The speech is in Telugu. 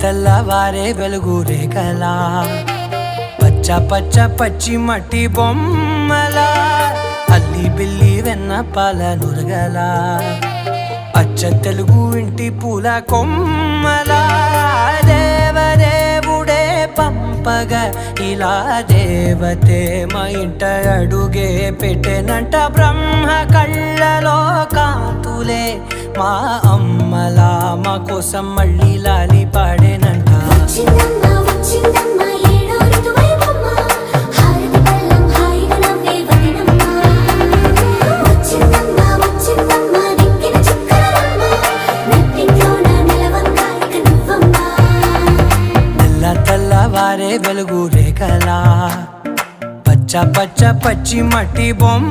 తెల్లవారే వెలుగు రేఖలా పచ్చ పచ్చ పచ్చి మట్టి బొమ్మలా అల్లి బిల్లి వెన్న పాల నురగలా అచ్చ తెలుగు ఇంటి పూల కొమ్మలా దేవదేవుడే పంపగా ఇలా దేవతే మా ఇంట అడుగే పెట్టెనంట బ్రహ్మ కళ్ళలో కాంతులే మా అమ్మలా మా కోసం మళ్ళీ లాలి పాడేనంట తెల్లవారే వెలుగు రేఖలా పచ్చ పచ్చ పచ్చి మట్టి బొమ్మ